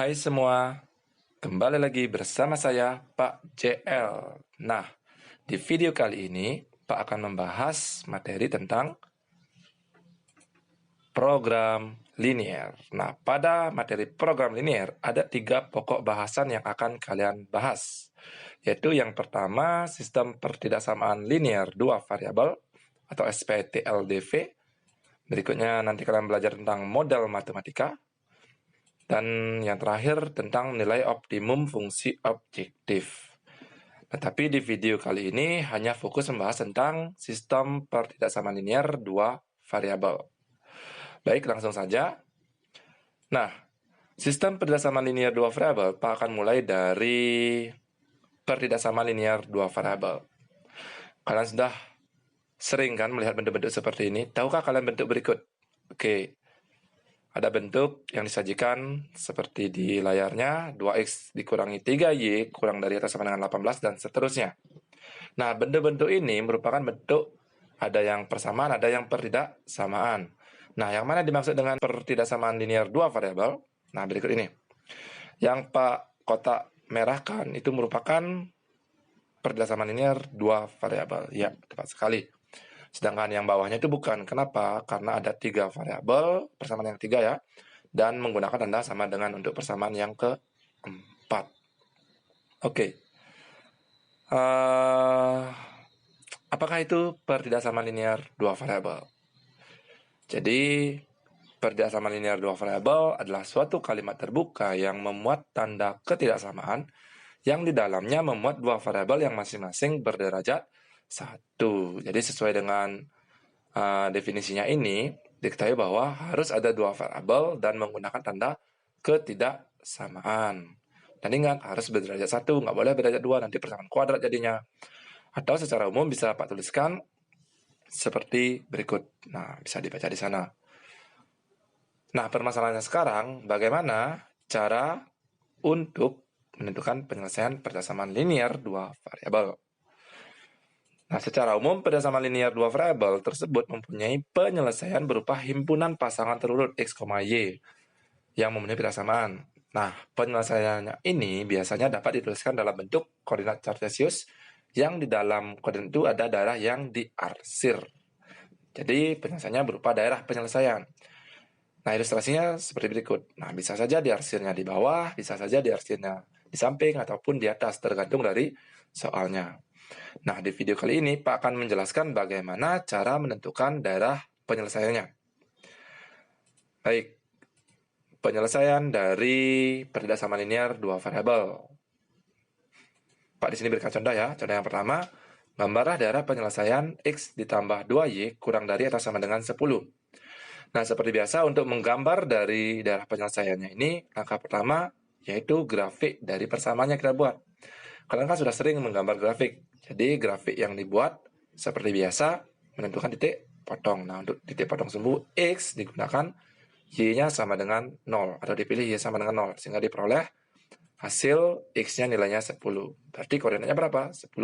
Hai semua, kembali lagi bersama saya Pak JL. Nah, di video kali ini Pak akan membahas materi tentang program linear. Nah, pada materi program linear ada 3 pokok bahasan yang akan kalian bahas, yaitu yang pertama sistem pertidaksamaan linear dua variabel atau SPTLDV. Berikutnya nanti kalian belajar tentang model matematika. Dan yang terakhir tentang nilai optimum fungsi objektif. Tetapi di video kali ini hanya fokus membahas tentang sistem pertidaksamaan linear dua variabel. Baik, langsung saja. Nah, sistem pertidaksamaan linear dua variabel akan mulai dari pertidaksamaan linear dua variabel. Kalian sudah sering kan melihat bentuk-bentuk seperti ini? Tahukah kalian bentuk berikut? Oke. Ada bentuk yang disajikan seperti di layarnya, 2x dikurangi 3y kurang dari atau sama dengan 18 dan seterusnya. Nah, bentuk-bentuk ini merupakan bentuk ada yang persamaan, ada yang pertidaksamaan. Nah, yang mana dimaksud dengan pertidaksamaan linear dua variabel? Nah, berikut ini. Yang Pak kotak merahkan itu merupakan pertidaksamaan linear dua variabel. Ya, tepat sekali. Sedangkan yang bawahnya itu bukan. Kenapa? Karena ada 3 variabel, persamaan yang 3 ya, dan menggunakan tanda sama dengan untuk persamaan yang keempat. Oke. Apakah itu pertidaksamaan linear dua variabel? Jadi, pertidaksamaan linear dua variabel adalah suatu kalimat terbuka yang memuat tanda ketidaksamaan yang di dalamnya memuat dua variabel yang masing-masing berderajat 1. Jadi sesuai dengan definisinya ini, diketahui bahwa harus ada dua variabel dan menggunakan tanda ketidaksamaan. Dan ingat, harus berderajat 1, nggak boleh berderajat 2, nanti persamaan kuadrat jadinya. Atau secara umum bisa Pak tuliskan seperti berikut. Nah, bisa dibaca di sana. Nah, permasalahannya sekarang, bagaimana cara untuk menentukan penyelesaian pertidaksamaan linear dua variabel? Nah, secara umum, pertidaksamaan linear dua variabel tersebut mempunyai penyelesaian berupa himpunan pasangan terurut X, Y yang memenuhi pertidaksamaan. Nah, penyelesaiannya ini biasanya dapat dituliskan dalam bentuk koordinat kartesius yang di dalam koordinat itu ada daerah yang diarsir. Jadi, penyelesaiannya berupa daerah penyelesaian. Nah, ilustrasinya seperti berikut. Nah, bisa saja diarsirnya di bawah, bisa saja diarsirnya di samping, ataupun di atas, tergantung dari soalnya. Nah, di video kali ini Pak akan menjelaskan bagaimana cara menentukan daerah penyelesaiannya. Baik, penyelesaian dari pertidaksamaan linear dua variabel. Pak di sini berikan contoh ya. Contoh yang pertama, gambarlah daerah penyelesaian X ditambah 2Y kurang dari atau sama dengan 10. Nah, seperti biasa untuk menggambar dari daerah penyelesaiannya ini, langkah pertama yaitu grafik dari persamaannya kita buat. Kalian kan sudah sering menggambar grafik. Jadi grafik yang dibuat seperti biasa menentukan titik potong. Nah, untuk titik potong sumbu X digunakan Y-nya sama dengan 0 atau dipilih Y sama dengan 0 sehingga diperoleh hasil X-nya nilainya 10. Berarti koordinatnya berapa? 10,0.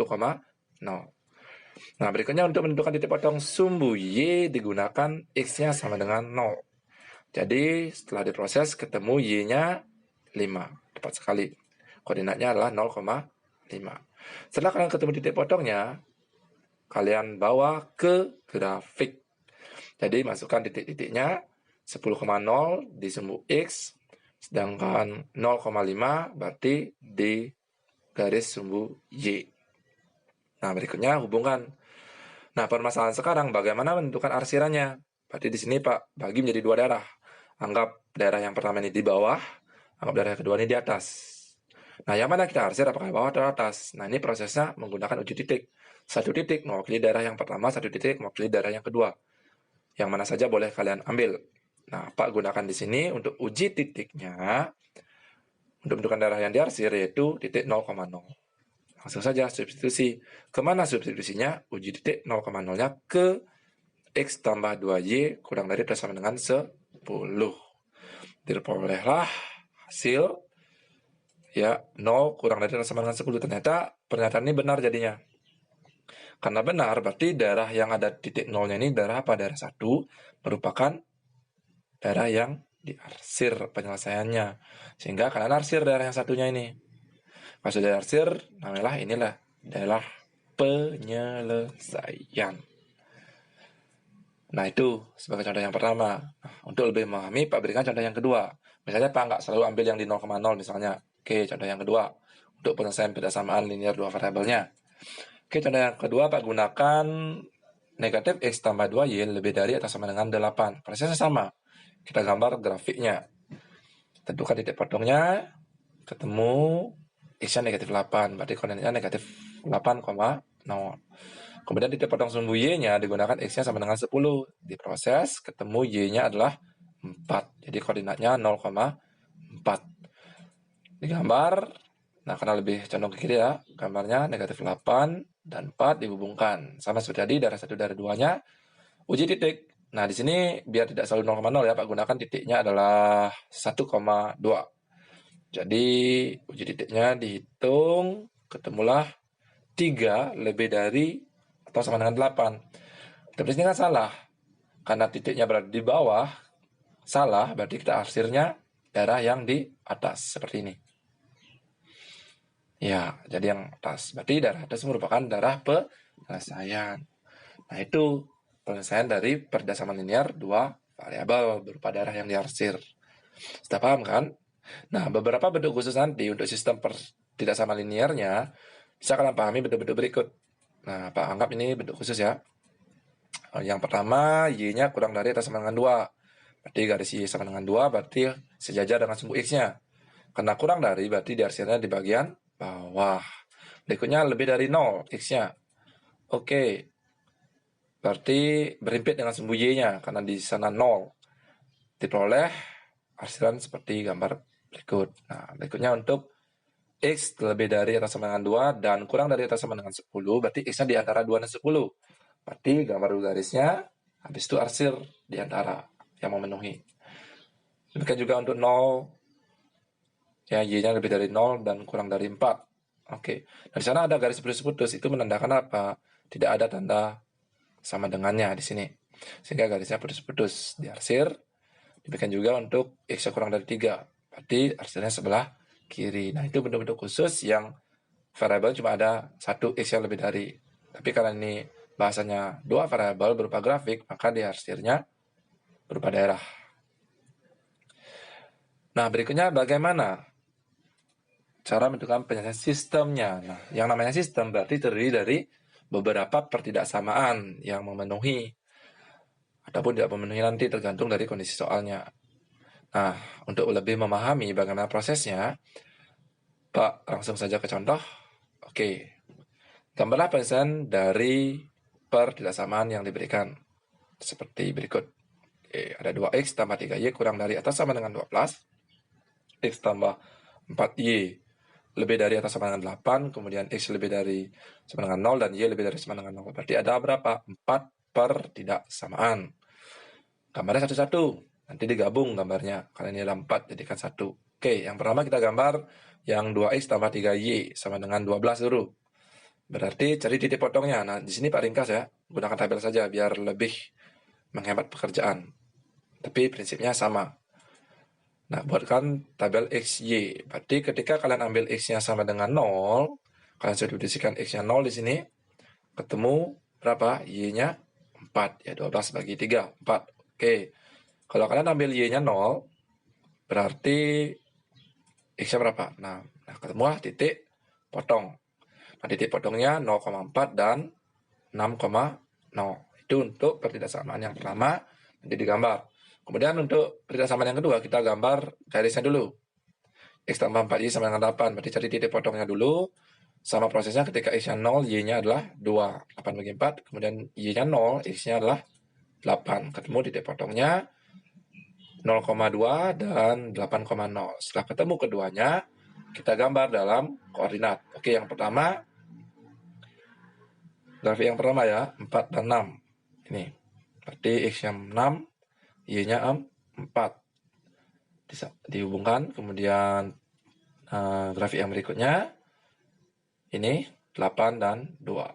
Nah, berikutnya untuk menentukan titik potong sumbu Y digunakan X-nya sama dengan 0. Jadi, setelah diproses ketemu Y-nya 5. Tepat sekali. Koordinatnya adalah 0,5. Setelah kalian ketemu titik potongnya, kalian bawa ke grafik. Jadi, masukkan titik-titiknya 10,0 di sumbu X, sedangkan 0,5 berarti di garis sumbu Y. Nah, berikutnya hubungkan. Nah, permasalahan sekarang bagaimana menentukan arsirannya? Berarti di sini Pak bagi menjadi 2 daerah. Anggap daerah yang pertama ini di bawah, anggap daerah yang kedua ini di atas. Nah, yang mana kita arsir, apakah bawah atau atas? Nah, ini prosesnya menggunakan uji titik. Satu titik mewakili daerah yang pertama, satu titik mewakili daerah yang kedua. Yang mana saja boleh kalian ambil. Nah, Pak gunakan di sini untuk uji titiknya, untuk menentukan daerah yang diarsir, yaitu titik 0,0. Langsung saja substitusi. Kemana substitusinya? Uji titik 0,0-nya ke X tambah 2Y kurang dari atau sama dengan 10. Diperolehlah hasil ya 0 kurang dari atau sama dengan 10. Ternyata pernyataan ini benar jadinya. Karena benar, berarti daerah yang ada titik 0-nya ini daerah apa? Daerah 1 merupakan daerah yang diarsir penyelesaiannya. Sehingga kalian arsir daerah yang satunya ini. Pas sudah arsir, namailah inilah daerah penyelesaian. Nah, itu sebagai contoh yang pertama. Nah, untuk lebih memahami, Pak berikan contoh yang kedua. Misalnya Pak nggak selalu ambil yang di 0,0 misalnya. Oke, contoh yang kedua. Untuk penyelesaian persamaan linear dua variabelnya. Oke, contoh yang kedua Pak gunakan negatif X tambah 2Y lebih dari atau sama dengan 8. Prosesnya sama. Kita gambar grafiknya. Tentukan titik potongnya, ketemu X-nya negatif 8. Berarti koordinatnya negatif 8,0. Kemudian titik potong sumbu Y-nya digunakan X-nya sama dengan 10. Diproses, ketemu Y-nya adalah 4. Jadi koordinatnya 0,4. Digambar, nah karena lebih condong ke kiri ya, gambarnya negatif 8 dan 4 dihubungkan. Sama seperti tadi, darah 1 darah 2-nya, uji titik. Nah di sini biar tidak selalu 0,0 ya, Pak gunakan titiknya adalah 1,2. Jadi uji titiknya dihitung, ketemulah 3 lebih dari atau sama dengan 8. Tapi ini kan salah. Karena titiknya berada di bawah, salah, berarti kita arsirnya darah yang di atas, seperti ini. Ya, jadi yang atas. Berarti darah atas merupakan darah penyelesaian. Nah, itu penyelesaian dari perdasaman linear dua variabel berupa darah yang diarsir. Sudah paham kan? Nah, beberapa bentuk khusus nanti untuk sistem tidak sama linearnya bisa kalian pahami bentuk-bentuk berikut. Nah, Pak anggap ini bentuk khusus ya. Yang pertama, Y-nya kurang dari atau sama dengan 2. Berarti garis Y sama dengan 2, berarti sejajar dengan sumbu X-nya. Karena kurang dari, berarti diarsirnya di bagian bawah. Berikutnya lebih dari 0, X-nya. Oke, berarti berhimpit dengan sumbu Y-nya, karena di sana 0. Diperoleh arsiran seperti gambar berikut. Nah, berikutnya untuk X lebih dari atau sama dengan 2 dan kurang dari atau sama dengan 10, berarti X-nya di antara 2 dan 10. Berarti gambar garisnya, habis itu arsir di antara yang memenuhi. Demikian juga untuk 0, ya Y-nya lebih dari 0 dan kurang dari 4. Oke, nah di sana ada garis putus-putus, itu menandakan apa? Tidak ada tanda sama dengannya di sini. Sehingga garisnya putus-putus, diarsir. Demikian juga untuk X kurang dari 3, berarti arsirnya sebelah kiri. Nah, itu bentuk-bentuk khusus yang variabel cuma ada satu X yang lebih dari. Tapi karena ini bahasanya dua variabel berupa grafik, maka diarsirnya berupa daerah. Nah, berikutnya bagaimana cara menentukan penyelesaian sistemnya. Nah, yang namanya sistem berarti terdiri dari beberapa pertidaksamaan yang memenuhi ataupun tidak memenuhi nanti tergantung dari kondisi soalnya. Nah, untuk lebih memahami bagaimana prosesnya, Pak langsung saja ke contoh. Oke, gambarlah penyelesaian dari pertidaksamaan yang diberikan seperti berikut. Oke, ada 2x tambah 3y kurang dari atau sama dengan 12. X tambah 4y lebih dari atau sama dengan 8, kemudian X lebih dari sama dengan 0, dan Y lebih dari sama dengan 0. Berarti ada berapa? 4 pertidaksamaan. Gambarnya satu-satu. Nanti digabung gambarnya. Karena ini ada 4, jadikan 1. Oke, yang pertama kita gambar yang 2X tambah 3Y sama dengan 12 dulu. Berarti cari titik potongnya. Nah, di sini Pak ringkas ya. Gunakan tabel saja biar lebih menghemat pekerjaan. Tapi prinsipnya sama. Nah, buatkan tabel XY. Berarti ketika kalian ambil X-nya sama dengan 0, kalian substitusikan X-nya 0 di sini, ketemu berapa? Y-nya 4. Ya, 12 bagi 3, 4. Oke. Kalau kalian ambil Y-nya 0, berarti X-nya berapa? Nah, ketemulah titik potong. Nah, titik potongnya 0,4 dan 6,0. Itu untuk pertidaksamaan yang pertama, nanti digambar. Kemudian untuk pertidaksamaan yang kedua, kita gambar garisnya dulu. X tambah 4Y sama dengan 8. Berarti cari titik potongnya dulu. Sama prosesnya ketika X-nya 0, Y-nya adalah 2. 8 bagi 4. Kemudian Y-nya 0, X-nya adalah 8. Ketemu titik potongnya 0,2 dan 8,0. Setelah ketemu keduanya, kita gambar dalam koordinat. Oke, yang pertama, grafik yang pertama ya, 4 dan 6. Ini. Berarti X-nya 6, Y-nya 4. Dihubungkan, kemudian grafik yang berikutnya, ini 8 dan 2.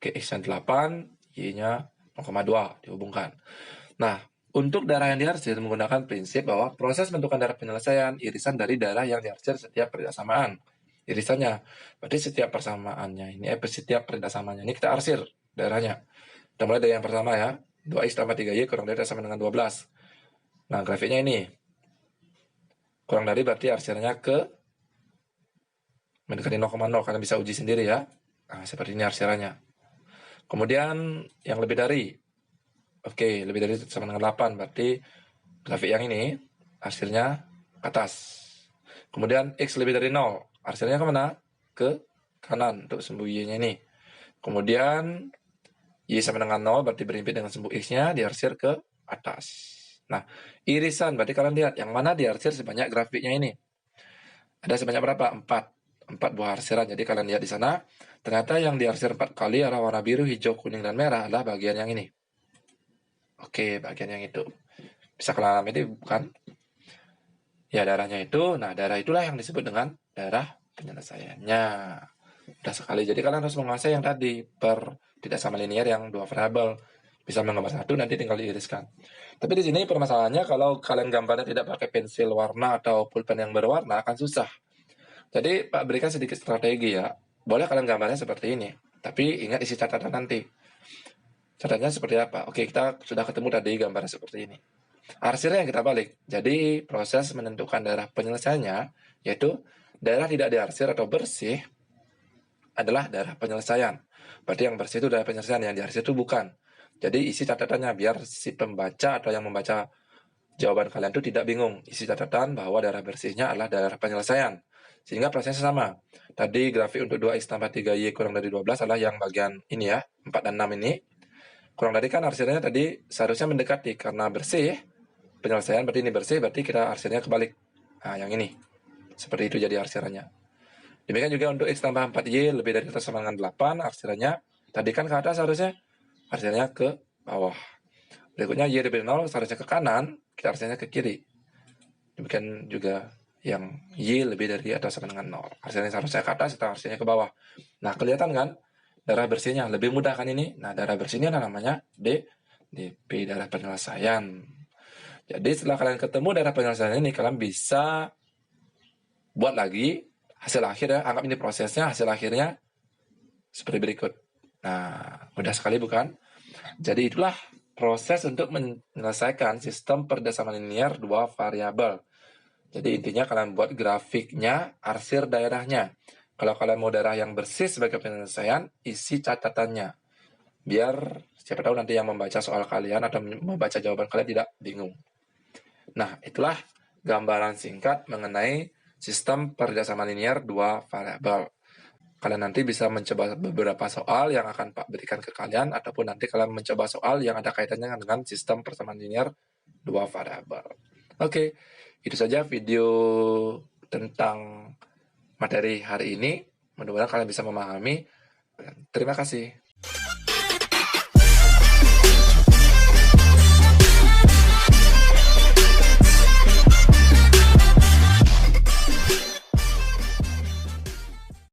Oke, X-nya 8, Y-nya 0,2 dihubungkan. Nah, Untuk daerah yang diarsir menggunakan prinsip bahwa proses bentukan daerah penyelesaian irisan dari daerah yang diarsir setiap persamaan. Irisannya, berarti setiap persamaannya ini, setiap persamaan ini kita arsir daerahnya. Kita mulai dari yang pertama ya, 2x tambah 3y kurang dari sama dengan 12. Nah, grafiknya ini. Kurang dari berarti arsirnya ke mendekati 0,0, kalian bisa uji sendiri ya. Nah, seperti ini arsirannya. Kemudian yang lebih dari, oke, lebih dari sama dengan 8, berarti grafik yang ini hasilnya ke atas. Kemudian X lebih dari 0, hasilnya kemana? Ke kanan untuk sumbu Y-nya ini. Kemudian Y sama dengan 0 berarti berimpit dengan sumbu X-nya diarsir ke atas. Nah, irisan berarti kalian lihat yang mana diarsir sebanyak grafiknya ini. Ada sebanyak berapa? 4 buah arsiran. Jadi kalian lihat di sana, ternyata yang diarsir 4 kali adalah warna biru, hijau, kuning, dan merah adalah bagian yang ini. Oke, bagian yang itu. Bisa kalian amati bukan? Ya, daerahnya itu. Nah, daerah itulah yang disebut dengan daerah penyelesaiannya. Mudah sekali. Jadi kalian harus menguasai yang tadi per tidak sama linear yang dua variabel. Bisa menggambar satu, nanti tinggal diiriskan. Tapi di sini permasalahannya kalau kalian gambarnya tidak pakai pensil warna atau pulpen yang berwarna akan susah. Jadi Pak berikan sedikit strategi ya. Boleh kalian gambarnya seperti ini. Tapi ingat isi catatan nanti. Catatannya seperti apa? Oke, kita sudah ketemu tadi gambarnya seperti ini. Arsirnya yang kita balik. Jadi proses menentukan daerah penyelesaiannya, yaitu daerah tidak diarsir atau bersih adalah daerah penyelesaian. Berarti yang bersih itu daerah penyelesaian, yang diarsir itu bukan. Jadi isi catatannya biar si pembaca atau yang membaca jawaban kalian itu tidak bingung. Isi catatan bahwa daerah bersihnya adalah daerah penyelesaian. Sehingga prosesnya sama. Tadi grafik untuk 2x tambah 3y kurang dari 12 adalah yang bagian ini ya, 4 dan 6 ini. Kurang dari kan arsirnya tadi seharusnya mendekati karena bersih. Penyelesaian berarti ini bersih, berarti kita arsirnya kebalik. Nah, yang ini. Seperti itu jadi arsirannya. Demikian juga untuk x tambah 4y lebih dari atau sama dengan 8, arsirannya tadi kan ke atas harusnya, arsirannya ke bawah. Berikutnya y lebih dari 0 seharusnya ke kanan, kita arsirnya ke kiri. Demikian juga yang y lebih dari atau sama dengan 0. Arsirannya seharusnya ke atas, kita arsirnya ke bawah. Nah, kelihatan kan daerah bersihnya lebih mudah kan ini? Nah, daerah bersihnya namanya DP, daerah penyelesaian. Jadi setelah kalian ketemu daerah penyelesaian ini, kalian bisa buat lagi hasil akhir ya. Anggap ini prosesnya, hasil akhirnya seperti berikut. Nah, mudah sekali bukan? Jadi itulah proses untuk menyelesaikan sistem perdasaran linear dua variabel. Jadi intinya kalian buat grafiknya, arsir daerahnya. Kalau kalian mau daerah yang bersih sebagai penyelesaian, isi catatannya. Biar siapa tahu nanti yang membaca soal kalian atau membaca jawaban kalian tidak bingung. Nah, itulah gambaran singkat mengenai sistem perdasaran linear dua variabel. Kalian nanti bisa mencoba beberapa soal yang akan Pak berikan ke kalian, ataupun nanti kalian mencoba soal yang ada kaitannya dengan sistem persamaan linear dua variabel. Oke, itu saja video tentang materi hari ini. Mudah-mudahan kalian bisa memahami. Terima kasih.